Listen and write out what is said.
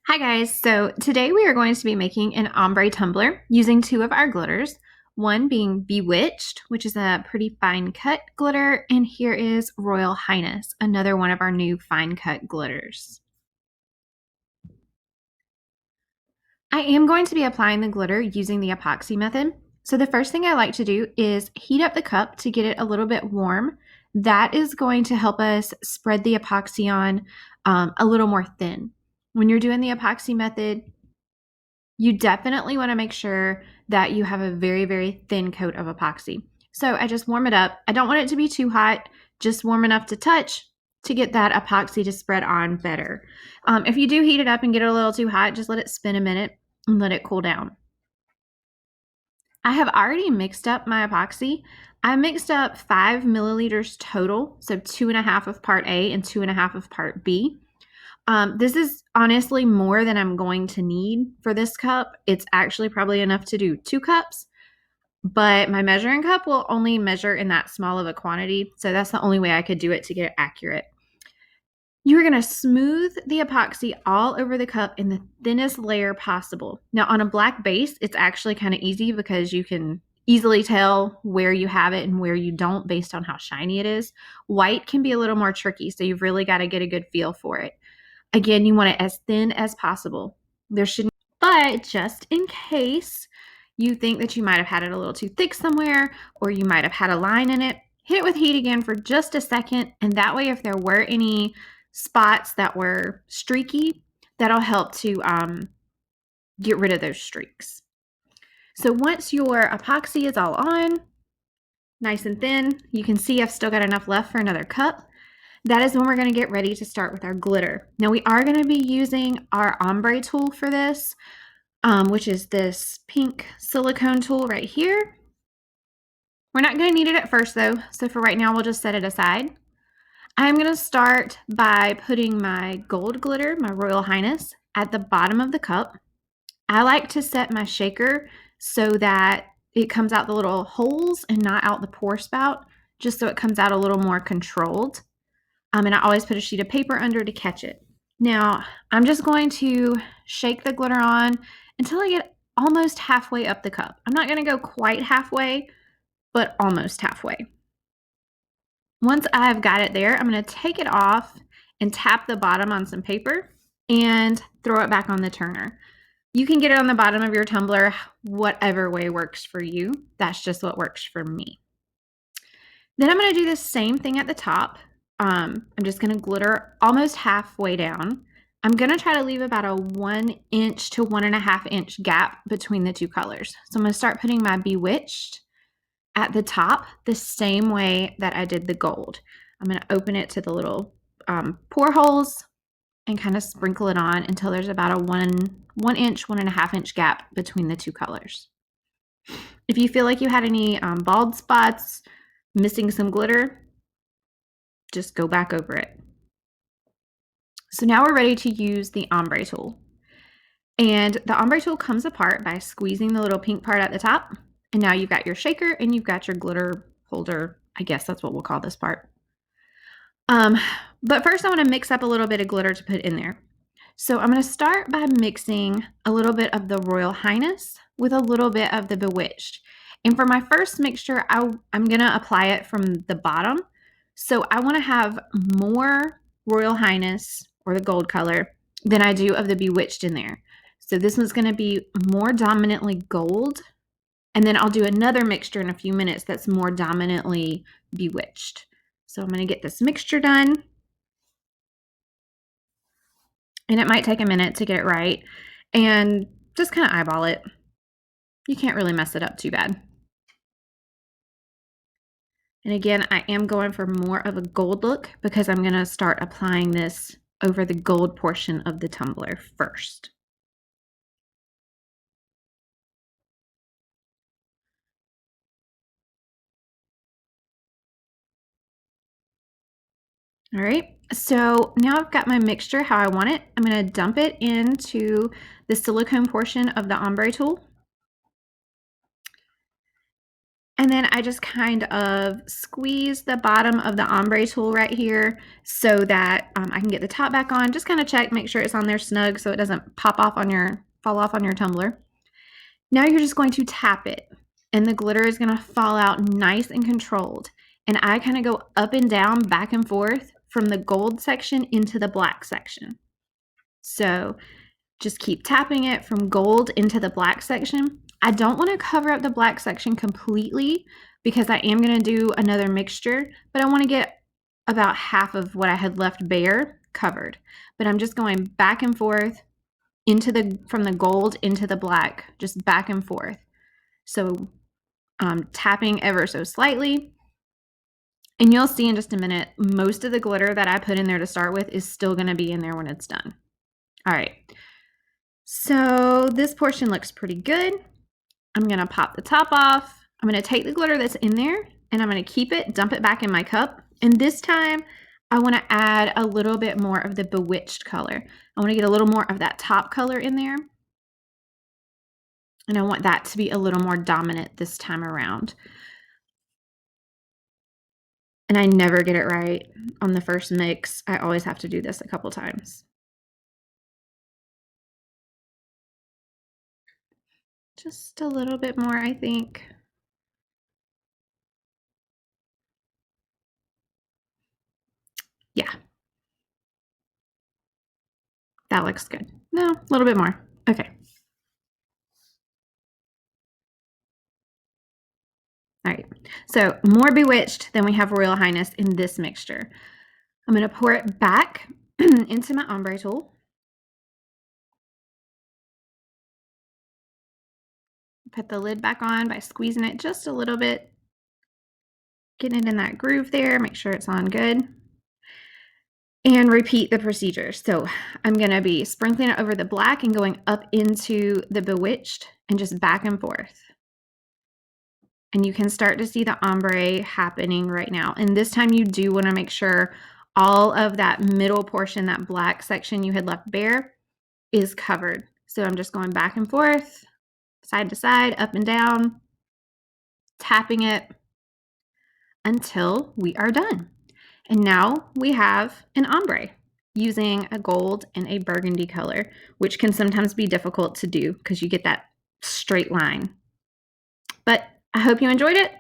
Hi guys, so today we are going to be making an ombre tumbler using two of our glitters, one being Bewitched, which is a pretty fine cut glitter, and here is Royal Highness, another one of our new fine cut glitters. I am going to be applying the glitter using the epoxy method. So the first thing I like to do is heat up the cup to get it a little bit warm. That is going to help us spread the epoxy on a little more thin. When you're doing the epoxy method, you definitely want to make sure that you have a very, very thin coat of epoxy. So I just warm it up. I don't want it to be too hot, just warm enough to touch to get that epoxy to spread on better. If you do heat it up and get it a little too hot, just let it spin a minute and let it cool down. I have already mixed up my epoxy. I mixed up 5 milliliters total, so 2.5 of part A and 2.5 of part B. This is honestly more than I'm going to need for this cup. It's actually probably enough to do 2 cups, but my measuring cup will only measure in that small of a quantity, so that's the only way I could do it to get it accurate. You're going to smooth the epoxy all over the cup in the thinnest layer possible. Now, on a black base, it's actually kind of easy because you can easily tell where you have it and where you don't based on how shiny it is. White can be a little more tricky, so you've really got to get a good feel for it. Again, you want it as thin as possible. There shouldn't, but just in case you think that you might have had it a little too thick somewhere, or you might have had a line in it, hit it with heat again for just a second, and that way if there were any spots that were streaky, that'll help to get rid of those streaks. So once your epoxy is all on, nice and thin, you can see I've still got enough left for another cup. That is when we're going to get ready to start with our glitter. Now we are going to be using our Ombre tool for this, which is this pink silicone tool right here. We're not going to need it at first though, so for right now we'll just set it aside. I'm going to start by putting my gold glitter, my Royal Highness, at the bottom of the cup. I like to set my shaker so that it comes out the little holes and not out the pour spout, just so it comes out a little more controlled. And I always put a sheet of paper under to catch it. Now, I'm just going to shake the glitter on until I get almost halfway up the cup. I'm not going to go quite halfway, but almost halfway. Once I've got it there, I'm going to take it off and tap the bottom on some paper and throw it back on the turner. You can get it on the bottom of your tumbler whatever way works for you. That's just what works for me. Then I'm going to do the same thing at the top. I'm just going to glitter almost halfway down. I'm going to try to leave about a 1 inch to 1.5 inch gap between the two colors. So I'm going to start putting my Bewitched at the top the same way that I did the gold. I'm going to open it to the little pour holes and kind of sprinkle it on until there's about a 1 inch, 1.5 inch gap between the two colors. If you feel like you had any bald spots, missing some glitter, just go back over it. So now we're ready to use the Ombre tool. And the Ombre tool comes apart by squeezing the little pink part at the top. And now you've got your shaker and you've got your glitter holder. I guess that's what we'll call this part. But first I want to mix up a little bit of glitter to put in there. So I'm going to start by mixing a little bit of the Royal Highness with a little bit of the Bewitched. And for my first mixture, I'm going to apply it from the bottom. So I want to have more Royal Highness, or the gold color, than I do of the Bewitched in there. So this one's going to be more dominantly gold. And then I'll do another mixture in a few minutes that's more dominantly Bewitched. So I'm going to get this mixture done. And it might take a minute to get it right. And just kind of eyeball it. You can't really mess it up too bad. And again, I am going for more of a gold look because I'm going to start applying this over the gold portion of the tumbler first. All right, so now I've got my mixture how I want it. I'm going to dump it into the silicone portion of the Ombre tool. And then I just kind of squeeze the bottom of the ombre tool right here so that I can get the top back on. Just kind of check, make sure it's on there snug so it doesn't fall off on your tumbler. Now you're just going to tap it and the glitter is going to fall out nice and controlled. And I kind of go up and down, back and forth from the gold section into the black section. So just keep tapping it from gold into the black section. I don't want to cover up the black section completely because I am going to do another mixture, but I want to get about half of what I had left bare covered. But I'm just going back and forth from the gold into the black, just back and forth. So tapping ever so slightly. And you'll see in just a minute, most of the glitter that I put in there to start with is still going to be in there when it's done. All right. So this portion looks pretty good. I'm going to pop the top off. I'm going to take the glitter that's in there and I'm going to keep it, dump it back in my cup. And this time I want to add a little bit more of the Bewitched color. I want to get a little more of that top color in there. And I want that to be a little more dominant this time around. And I never get it right on the first mix. I always have to do this a couple times. Just a little bit more, I think. Yeah. That looks good. No, a little bit more. Okay. All right. So more Bewitched than we have Royal Highness in this mixture. I'm going to pour it back into my ombre tool. Put the lid back on by squeezing it just a little bit. Getting it in that groove there. Make sure it's on good. And repeat the procedure. So I'm going to be sprinkling it over the black and going up into the Bewitched and just back and forth. And you can start to see the ombre happening right now. And this time you do want to make sure all of that middle portion, that black section you had left bare, is covered. So I'm just going back and forth, side to side, up and down, tapping it until we are done. And now we have an ombre using a gold and a burgundy color, which can sometimes be difficult to do because you get that straight line. But I hope you enjoyed it.